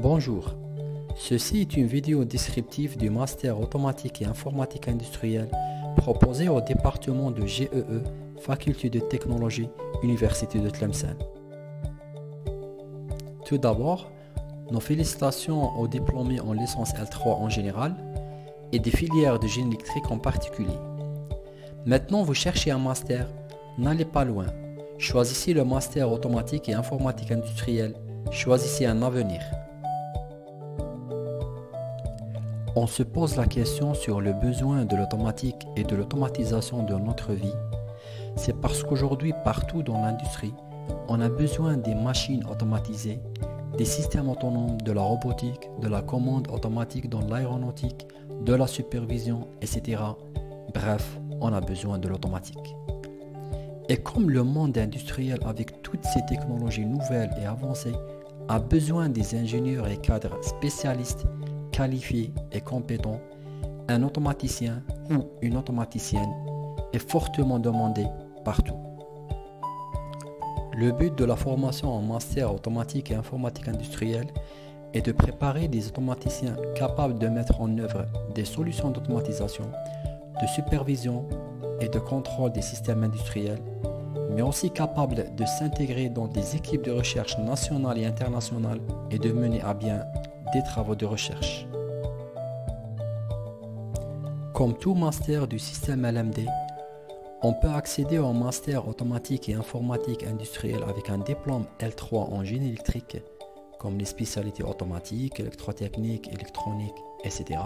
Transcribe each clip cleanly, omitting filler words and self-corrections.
Bonjour, ceci est une vidéo descriptive du Master Automatique et Informatique Industrielle proposé au département de GEE, Faculté de Technologie, Université de Tlemcen. Tout d'abord, nos félicitations aux diplômés en licence L3 en général et des filières de génie électrique en particulier. Maintenant, vous cherchez un master, n'allez pas loin. Choisissez le Master Automatique et Informatique Industrielle. Choisissez un avenir. On se pose la question sur le besoin de l'automatique et de l'automatisation de notre vie. C'est parce qu'aujourd'hui, partout dans l'industrie, on a besoin des machines automatisées, des systèmes autonomes, de la robotique, de la commande automatique dans l'aéronautique, de la supervision, etc. Bref, on a besoin de l'automatique. Et comme le monde industriel avec toutes ces technologies nouvelles et avancées a besoin des ingénieurs et cadres spécialistes, qualifiés et compétents, un automaticien ou une automaticienne est fortement demandé partout. Le but de la formation en master automatique et informatique industrielle est de préparer des automaticiens capables de mettre en œuvre des solutions d'automatisation, de supervision et de contrôle des systèmes industriels, mais aussi capables de s'intégrer dans des équipes de recherche nationales et internationales et de mener à bien des travaux de recherche. Comme tout master du système LMD, on peut accéder au master automatique et informatique industriel avec un diplôme L3 en génie électrique, comme les spécialités automatiques, électrotechnique, électronique, etc.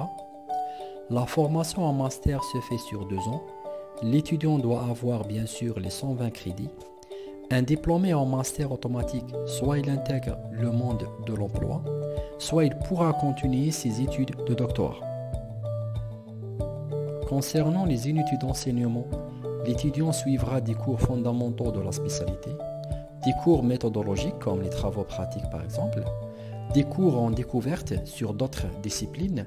La formation en master se fait sur 2 ans. L'étudiant doit avoir bien sûr les 120 crédits. Un diplômé en master automatique, soit il intègre le monde de l'emploi, soit il pourra continuer ses études de doctorat. Concernant les unités d'enseignement, l'étudiant suivra des cours fondamentaux de la spécialité, des cours méthodologiques comme les travaux pratiques par exemple, des cours en découverte sur d'autres disciplines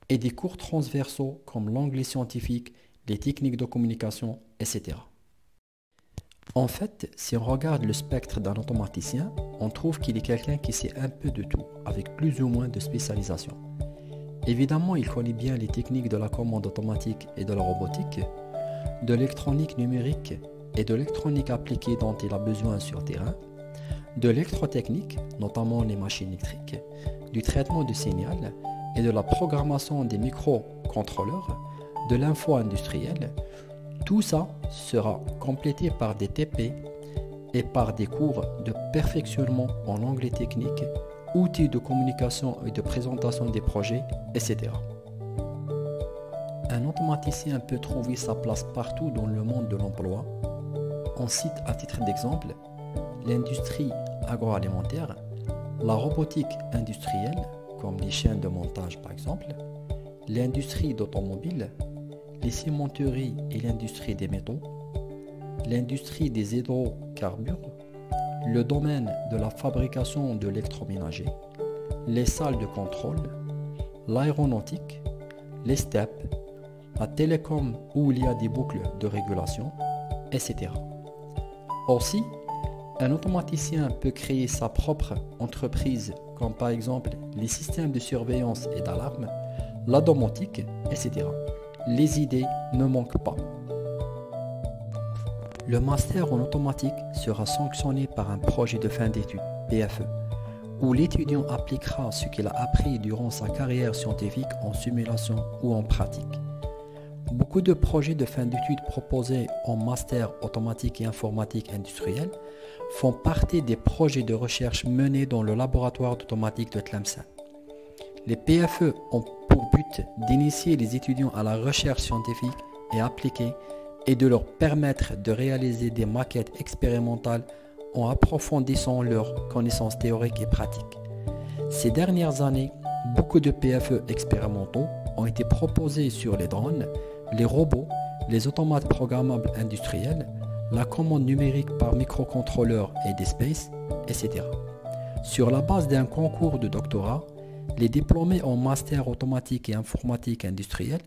et des cours transversaux comme l'anglais scientifique, les techniques de communication, etc. En fait, si on regarde le spectre d'un automaticien, on trouve qu'il est quelqu'un qui sait un peu de tout, avec plus ou moins de spécialisation. Évidemment, il connaît bien les techniques de la commande automatique et de la robotique, de l'électronique numérique et de l'électronique appliquée dont il a besoin sur terrain, de l'électrotechnique, notamment les machines électriques, du traitement de signal et de la programmation des microcontrôleurs, de l'info industrielle. Tout ça sera complété par des TP et par des cours de perfectionnement en anglais technique, outils de communication et de présentation des projets, etc. Un automaticien peut trouver sa place partout dans le monde de l'emploi. On cite à titre d'exemple l'industrie agroalimentaire, la robotique industrielle, comme les chaînes de montage par exemple, l'industrie d'automobile, les cimenteries et l'industrie des métaux, l'industrie des hydrocarbures, le domaine de la fabrication de l'électroménager, les salles de contrôle, l'aéronautique, les steppes, la télécom où il y a des boucles de régulation, etc. Aussi, un automaticien peut créer sa propre entreprise comme par exemple les systèmes de surveillance et d'alarme, la domotique, etc. Les idées ne manquent pas. Le master en automatique sera sanctionné par un projet de fin d'études, PFE, où l'étudiant appliquera ce qu'il a appris durant sa carrière scientifique en simulation ou en pratique. Beaucoup de projets de fin d'études proposés en master automatique et informatique industrielle font partie des projets de recherche menés dans le laboratoire d'automatique de Tlemcen. Les PFE ont pour but d'initier les étudiants à la recherche scientifique et appliquée et de leur permettre de réaliser des maquettes expérimentales en approfondissant leurs connaissances théoriques et pratiques. Ces dernières années, beaucoup de PFE expérimentaux ont été proposés sur les drones, les robots, les automates programmables industriels, la commande numérique par microcontrôleur et des spaces, etc. Sur la base d'un concours de doctorat, les diplômés en master automatique et informatique industrielle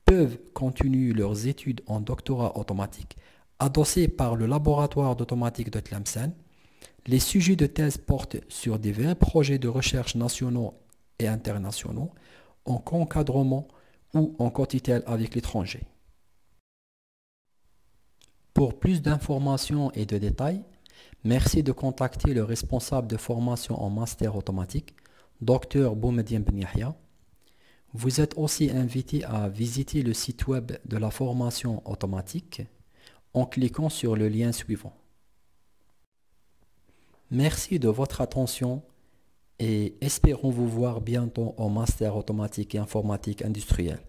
peuvent continuer leurs études en doctorat automatique adossés par le laboratoire d'automatique de Tlemcen, Les sujets de thèse portent sur divers projets de recherche nationaux et internationaux, en co-encadrement ou en co-tutelle avec l'étranger. Pour plus d'informations et de détails, merci de contacter le responsable de formation en master automatique, Dr Boumediene Ben Yahya. Vous êtes aussi invité à visiter le site web de la formation automatique en cliquant sur le lien suivant. Merci de votre attention et espérons vous voir bientôt au master automatique et informatique industrielle.